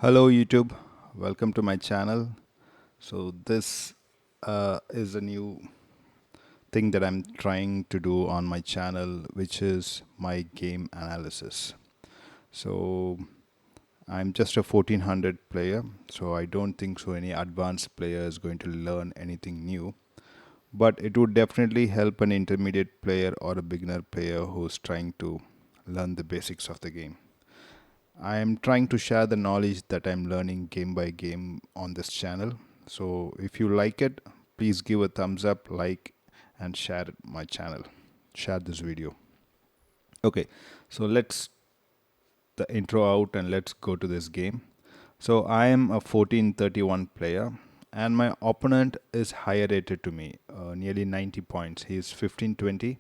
Hello YouTube, welcome to my channel. So this is a new thing that I'm trying to do on my channel, which is my game analysis. So I'm just a 1400 player, so I don't think so any advanced player is going to learn anything new. But it would definitely help an intermediate player or a beginner player who's trying to learn the basics of the game. I am trying to share the knowledge that I'm learning game by game on this channel. So if you like it, please give a thumbs up, like, and share my channel. Share this video. Okay, so let's the intro out and let's go to this game. So I am a 1431 player and my opponent is higher rated to me, nearly 90 points. He is 1520.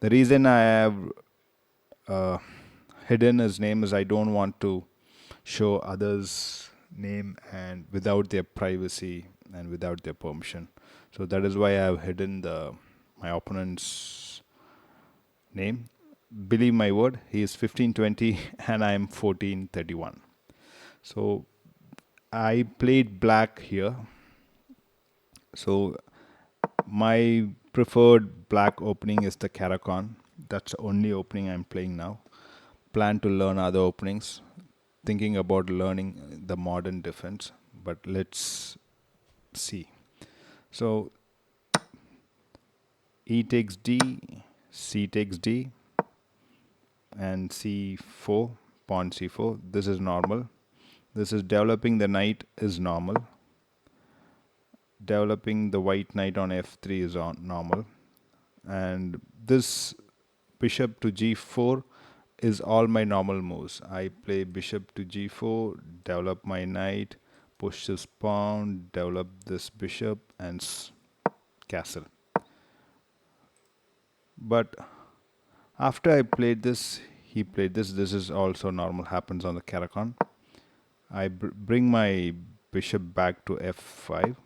The reason I have uh, hidden his name is I don't want to show others' name and without their privacy and without their permission. So that is why I have hidden the my opponent's name. Believe my word, he is 1520 and I am 1431. So I played black here. So my preferred black opening is the Karakon. That's the only opening I'm playing now. Plan to learn other openings. Thinking about learning the modern defense, but let's see. So E takes D, C takes D, and C4, pawn C4. This is normal. This is developing the knight is normal. Developing the white knight on F3 is normal. And this bishop to G4 is all my normal moves. I play bishop to G4, develop my knight, push this pawn, develop this bishop, and castle. But after I played this, he played this. This is also normal, happens on the Karakon. I bring my bishop back to F5.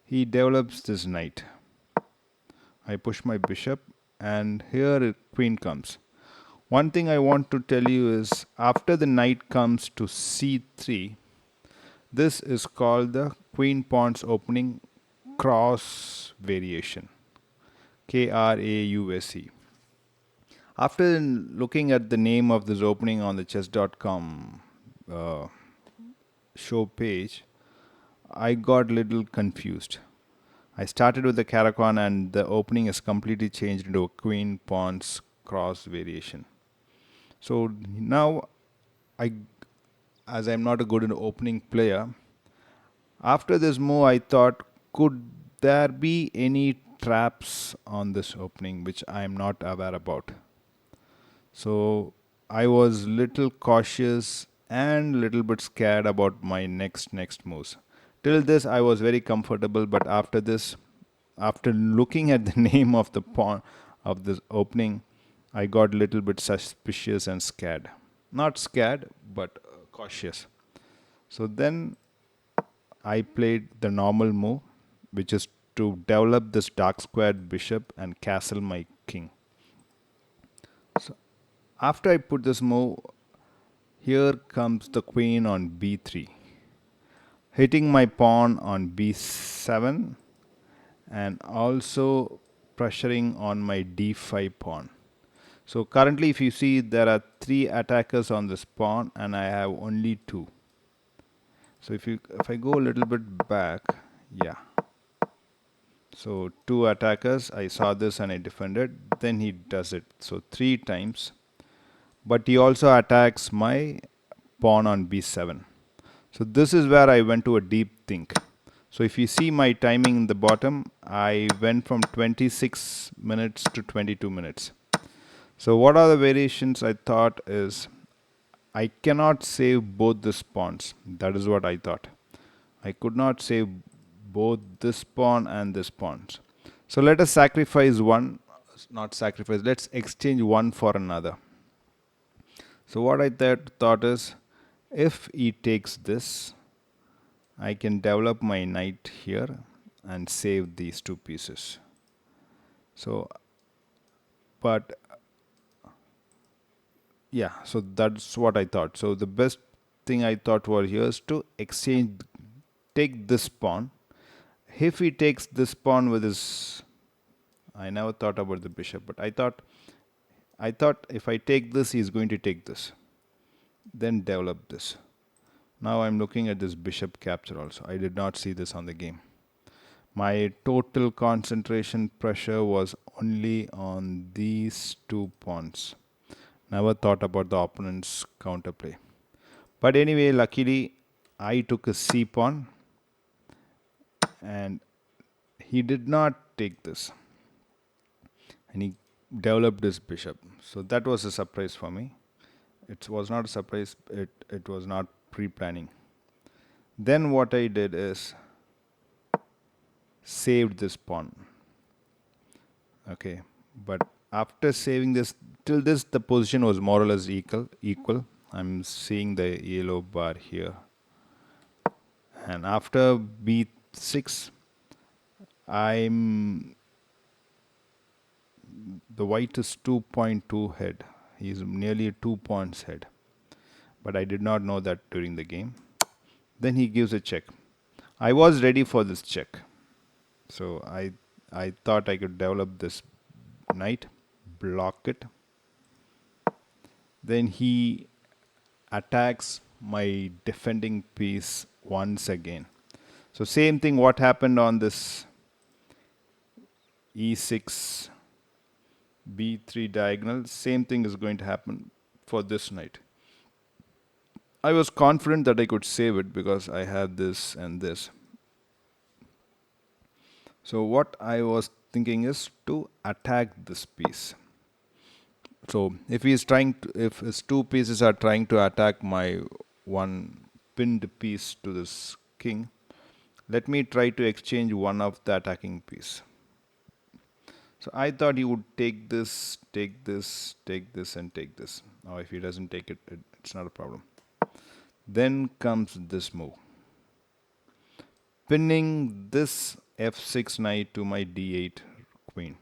He develops this knight. I push my bishop, and here queen comes. One thing I want to tell you is after the knight comes to C3, this is called the queen pawns opening cross variation. KRAUSE. After looking at the name of this opening on the chess.com show page, I got little confused. I started with the Karakon and the opening is completely changed into a queen pawns cross variation. So now I, as I'm not a good opening player, after this move I thought, could there be any traps on this opening which I am not aware about? So I was little cautious and little bit scared about my next moves. Till this I was very comfortable, but after this, after looking at the name of the pawn of this opening, I got little bit suspicious and scared. Not scared, but cautious. So then I played the normal move, which is to develop this dark squared bishop and castle my king. So after I put this move, here comes the queen on b3, hitting my pawn on b7 and also pressuring on my d5 pawn. So currently if you see there are 3 attackers on this pawn and I have only 2. So if I go a little bit back, yeah. So 2 attackers, I saw this and I defended, then he does it. So 3 times. But he also attacks my pawn on b7. So this is where I went to a deep think. So if you see my timing in the bottom, I went from 26 minutes to 22 minutes. So what are the variations I thought is, I cannot save both the pawns. That is what I thought. I could not save both this pawn and this pawn. So let us sacrifice one, not sacrifice, let's exchange one for another. So what I thought is, if he takes this, I can develop my knight here and save these 2 pieces. So, but yeah, so that's what I thought. So the best thing I thought was here is to exchange, take this pawn. If he takes this pawn with his, I never thought about the bishop, but I thought if I take this, he's going to take this, then develop this. Now I'm looking at this bishop capture also. I did not see this on the game. My total concentration pressure was only on these two pawns. Never thought about the opponent's counterplay. But anyway, luckily, I took a c pawn and he did not take this. And he developed his bishop. So that was a surprise for me. It was not a surprise, it was not pre planning. Then what I did is saved this pawn. Okay, but after saving this, till this the position was more or less equal. I'm seeing the yellow bar here. And after b6, the white is 2.2 head. He's nearly 2 points head. But I did not know that during the game. Then he gives a check. I was ready for this check. So I thought I could develop this knight, block it. Then he attacks my defending piece once again. So same thing what happened on this e6 b3 diagonal, same thing is going to happen for this knight. I was confident that I could save it because I had this and this. So what I was thinking is to attack this piece. So if if his two pieces are trying to attack my one pinned piece to this king, let me try to exchange one of the attacking piece. So I thought he would take this, take this, take this, and take this. Now if he doesn't take it, it's not a problem. Then comes this move. Pinning this f6 knight to my d8 queen.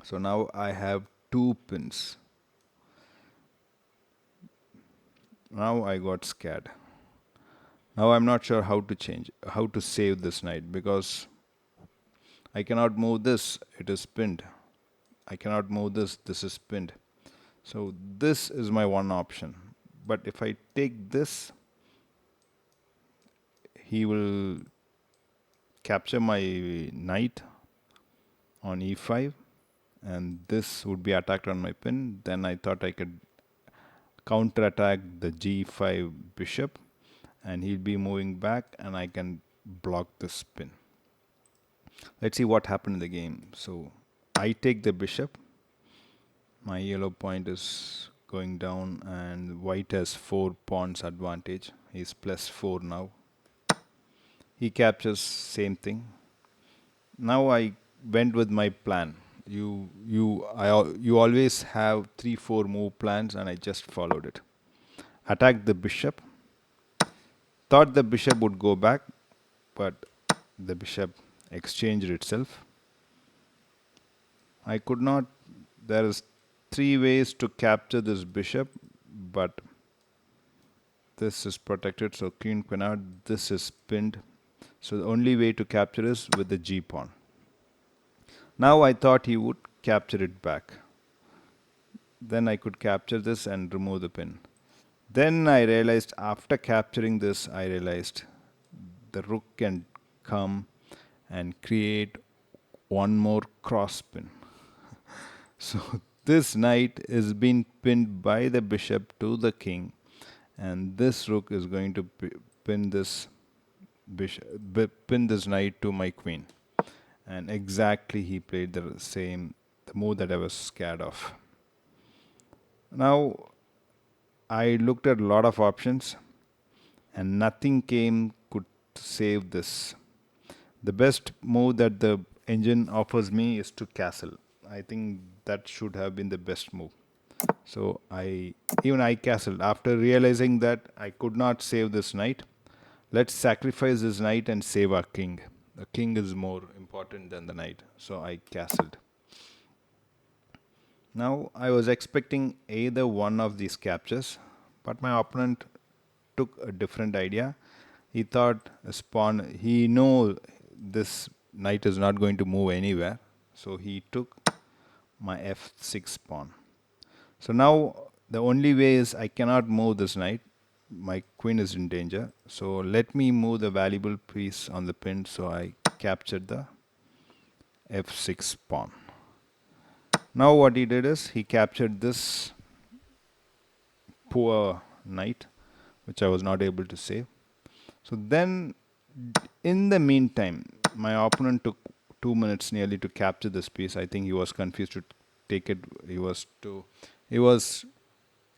So now I have two pins. Now I got scared. Now I'm not sure how to save this knight because I cannot move this, it is pinned. I cannot move this is pinned. So this is my one option. But if I take this, he will capture my knight on e5 and this would be attacked on my pin. Then I thought I could counterattack the g5 bishop and he'll be moving back and I can block this pin. Let's see what happened in the game. So I take the bishop. My yellow point is going down and white has 4 pawns advantage. He's +4 now. He captures same thing. Now I went with my plan. You always have 3-4 move plans and I just followed it. Attack the bishop. Thought the bishop would go back, but the bishop exchanged itself. I could not. There is 3 ways to capture this bishop, but this is protected, so queen out. This is pinned. So the only way to capture is with the g pawn. Now I thought he would capture it back. Then I could capture this and remove the pin. Then I realized after capturing this, I realized the rook can come and create one more cross pin. So this knight is being pinned by the bishop to the king, and this rook is going to pin this knight to my queen. And exactly he played the move that I was scared of. Now I looked at a lot of options and nothing could save this. The best move that the engine offers me is to castle. I think that should have been the best move. So I castled after realizing that I could not save this knight. Let's sacrifice this knight and save our king. The king is more important than the knight. So I castled. Now I was expecting either one of these captures, but my opponent took a different idea. He thought a spawn, he know this knight is not going to move anywhere. So he took my f6 pawn. So now the only way is I cannot move this knight. My queen is in danger. So let me move the valuable piece on the pin. So I captured the f6 pawn. Now what he did is he captured this poor knight, which I was not able to save. So then, in the meantime, my opponent took 2 minutes nearly to capture this piece. I think he was confused to take it. He was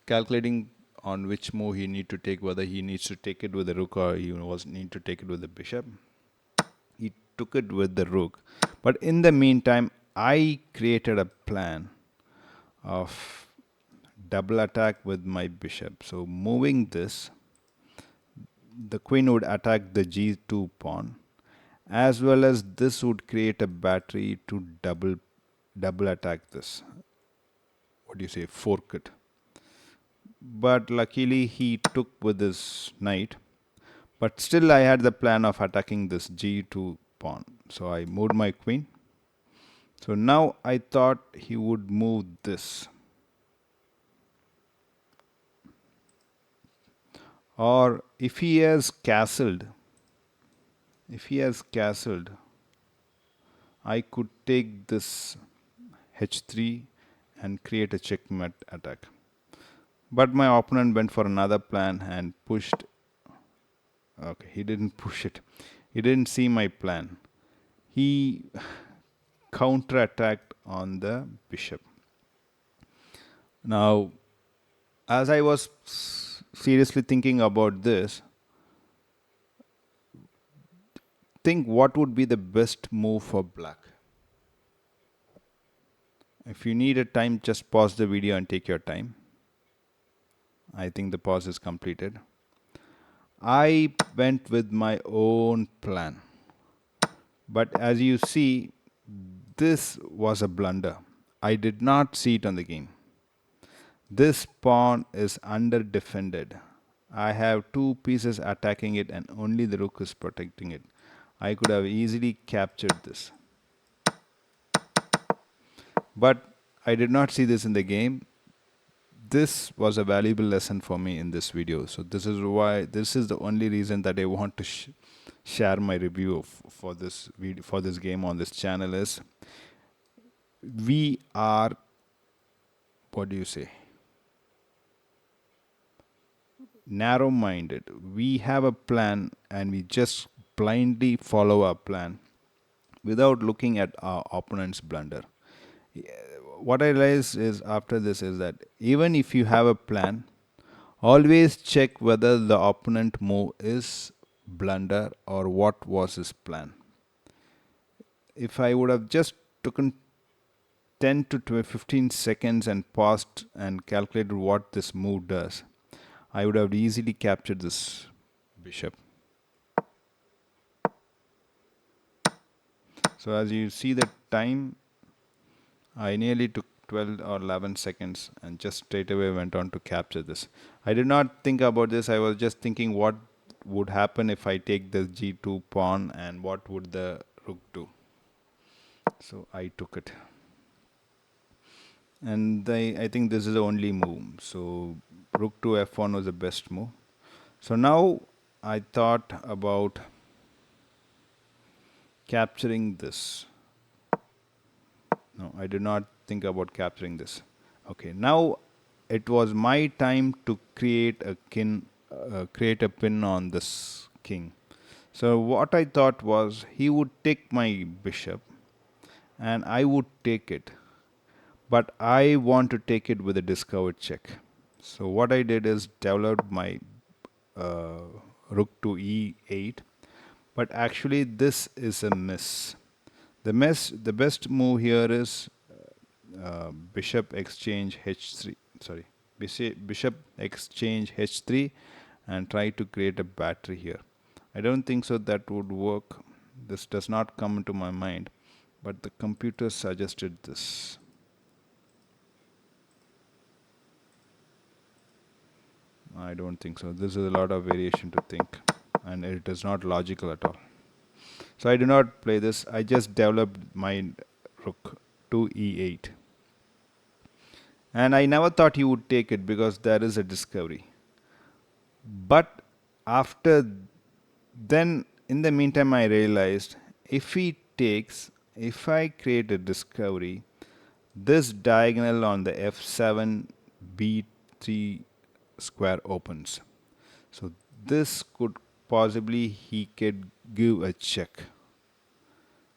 calculating on which move he need to take, whether he needs to take it with the rook or he was need to take it with the bishop. He took it with the rook. But in the meantime, I created a plan of double attack with my bishop. So moving this, the queen would attack the g2 pawn, as well as this would create a battery to double attack this. What do you say? Fork it. But luckily he took with his knight. But still I had the plan of attacking this g2 pawn. So I moved my queen. So now I thought he would move this. Or if he has castled, I could take this h3 and create a checkmate attack. But my opponent went for another plan and pushed. Okay, he didn't push it. He didn't see my plan. He counterattacked on the bishop. Now, as I was seriously thinking about this, think what would be the best move for black. If you need a time, just pause the video and take your time. I think the pause is completed. I went with my own plan. But as you see, this was a blunder. I did not see it on the game. This pawn is under defended. I have two pieces attacking it and only the rook is protecting it. I could have easily captured this. But I did not see this in the game. This was a valuable lesson for me in this video. So this is the only reason that I want to share my review for this video, for this game on this channel is we are, what do you say, narrow-minded. We have a plan and we just blindly follow our plan without looking at our opponent's blunder. What I realized is after this is that even if you have a plan, always check whether the opponent move is blunder or what was his plan. If I would have just taken 10 to 15 seconds and paused and calculated what this move does, I would have easily captured this bishop. So as you see the time, I nearly took 12 or 11 seconds and just straight away went on to capture this. I did not think about this. I was just thinking what would happen if I take the g2 pawn and what would the rook do. So I took it. And I think this is the only move. So rook to f1 was the best move. So now I thought about capturing this. No, I did not think about capturing this. Okay, now it was my time to create a pin on this king. So what I thought was he would take my bishop and I would take it. But I want to take it with a discovered check. So what I did is developed my rook to e8. But actually this is a miss. The best move here is bishop exchange h3. Sorry, bishop exchange h3 and try to create a battery here. I don't think so that would work. This does not come into my mind, but the computer suggested this. I don't think so. This is a lot of variation to think, and it is not logical at all. So I do not play this. I just developed my rook to e8. And I never thought he would take it because there is a discovery. But after then, in the meantime, I realized if he takes, if I create a discovery, this diagonal on the f7 b3 square opens. So this could possibly he could give a check.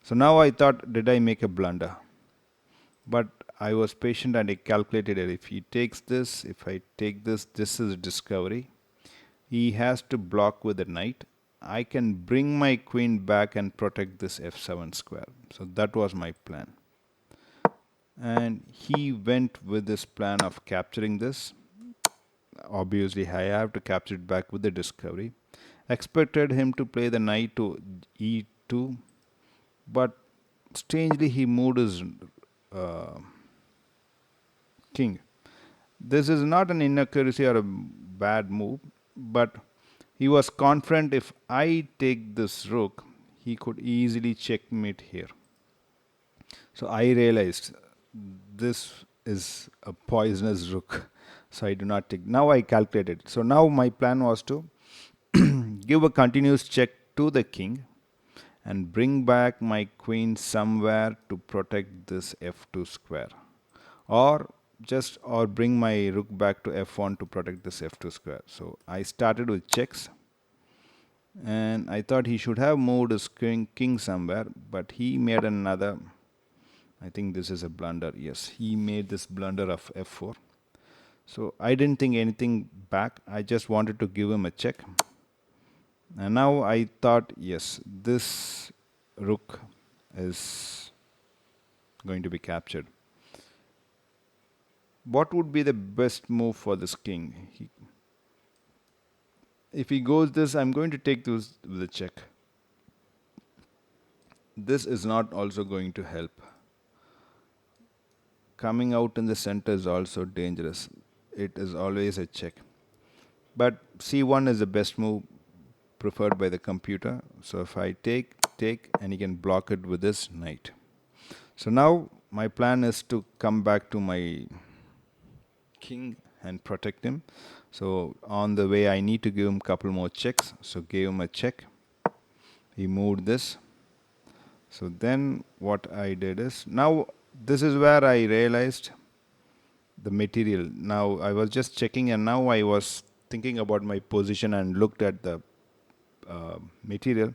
So now I thought, did I make a blunder? But I was patient and I calculated it. If he takes this, if I take this, this is a discovery. He has to block with the knight. I can bring my queen back and protect this f7 square. So that was my plan. And he went with this plan of capturing this. Obviously, I have to capture it back with the discovery. Expected him to play the knight to e2, but strangely he moved his uh, king. This is not an inaccuracy or a bad move, but he was confident if I take this rook, he could easily checkmate here. So I realized this is a poisonous rook. So I do not take. Now I calculated. So now my plan was to give a continuous check to the king and bring back my queen somewhere to protect this f2 square, or just or bring my rook back to f1 to protect this f2 square. So I started with checks, and I thought he should have moved his king somewhere, but he made another. I think this is a blunder. Yes, he made this blunder of f4. So I didn't think anything back. I just wanted to give him a check. And now I thought, yes, this rook is going to be captured. What would be the best move for this king? If he goes this, I'm going to take this with a check. This is not also going to help. Coming out in the center is also dangerous. It is always a check. But c1 is the best move preferred by the computer. So if I take, and he can block it with this knight. So now my plan is to come back to my king and protect him. So on the way, I need to give him a couple more checks. So gave him a check. He moved this. So then what I did is, now this is where I realized the material. Now I was just checking, and now I was thinking about my position and looked at the material.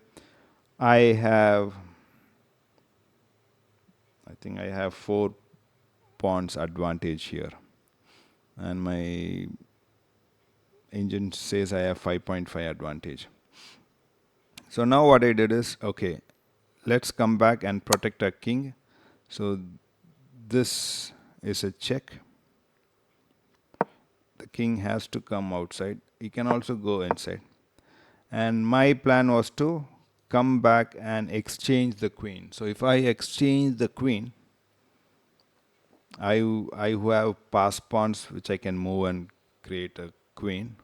I think I have 4 pawns advantage here, and my engine says I have 5.5 advantage. So now what I did is, okay, let's come back and protect our king. So this is a check. The king has to come outside. He can also go inside. And my plan was to come back and exchange the queen. So if I exchange the queen, I who have pass pawns which I can move and create a queen,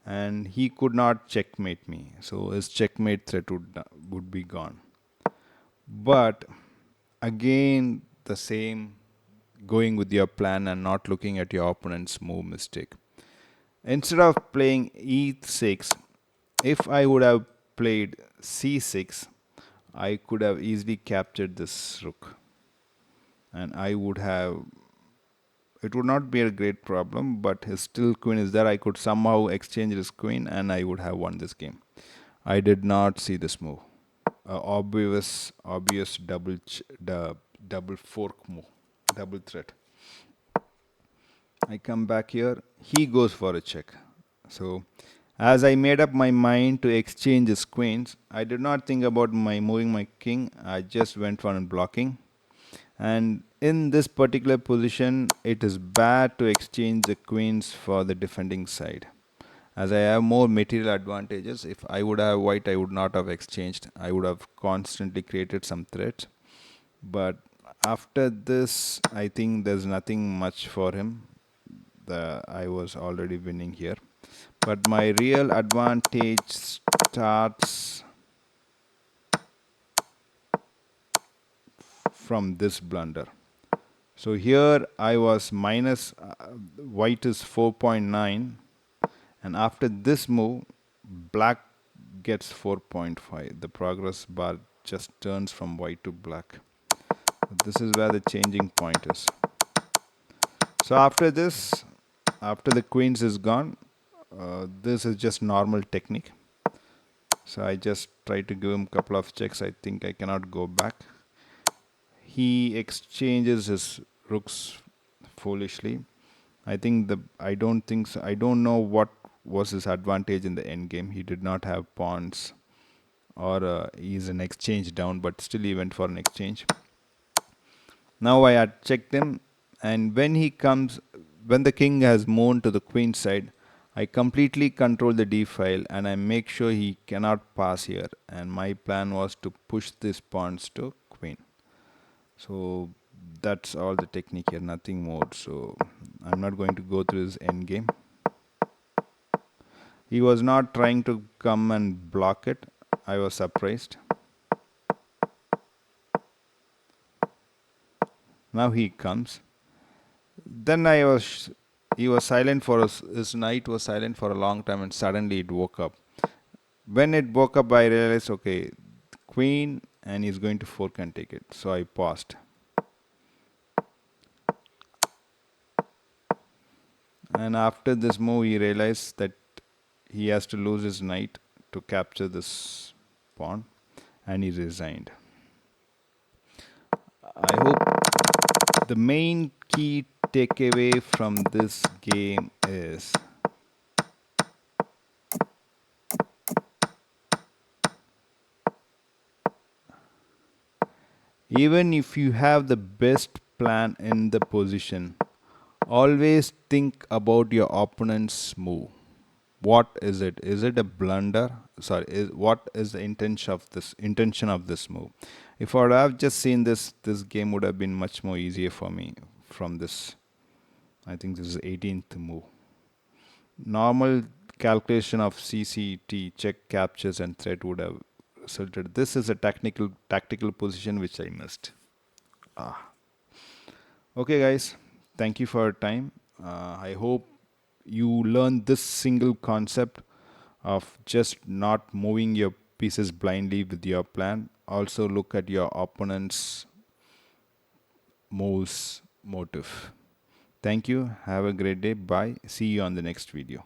and he could not checkmate me. So his checkmate threat would be gone. But again, the same, going with your plan and not looking at your opponent's move mistake. Instead of playing e6, if I would have played c6, I could have easily captured this rook. And I would have, it would not be a great problem, but his still queen is there. I could somehow exchange his queen and I would have won this game. I did not see this move. Obvious double fork move, double threat. I come back here. He goes for a check. So, as I made up my mind to exchange his queens, I did not think about my moving my king. I just went for blocking. And in this particular position, it is bad to exchange the queens for the defending side. As I have more material advantages, if I would have white, I would not have exchanged. I would have constantly created some threats. But after this, I think there's nothing much for him. I was already winning here. But my real advantage starts from this blunder. So here I was minus, white is 4.9, and after this move, black gets 4.5. The progress bar just turns from white to black. This is where the changing point is. So after this, after the queens is gone, this is just normal technique. So I just try to give him a couple of checks. I think I cannot go back. He exchanges his rooks foolishly. I don't think so. I don't know what was his advantage in the end game. He did not have pawns, or he's an exchange down, but still he went for an exchange. Now I had checked him, and when the king has moved to the queen side, I completely control the d file and I make sure he cannot pass here. And my plan was to push these pawns to queen. So that's all the technique here, nothing more. So I'm not going to go through his end game. He was not trying to come and block it. I was surprised. Now he comes. Then he was silent for his knight was silent for a long time, and suddenly it woke up. When it woke up, I realized, okay, queen, and he's going to fork and take it. So I paused. And after this move, he realized that he has to lose his knight to capture this pawn, and he resigned. I hope the main key takeaway from this game is even if you have the best plan in the position, always think about your opponent's move. What is it? Is it a blunder? Sorry, what is the intention of this move? If I would have just seen this game would have been much more easier for me from this. I think this is 18th move. Normal calculation of CCT, check, captures, and threat would have resulted. This is a tactical position which I missed. Okay, guys, thank you for your time. I hope you learn this single concept of just not moving your pieces blindly with your plan. Also, look at your opponent's moves motive. Thank you. Have a great day. Bye. See you on the next video.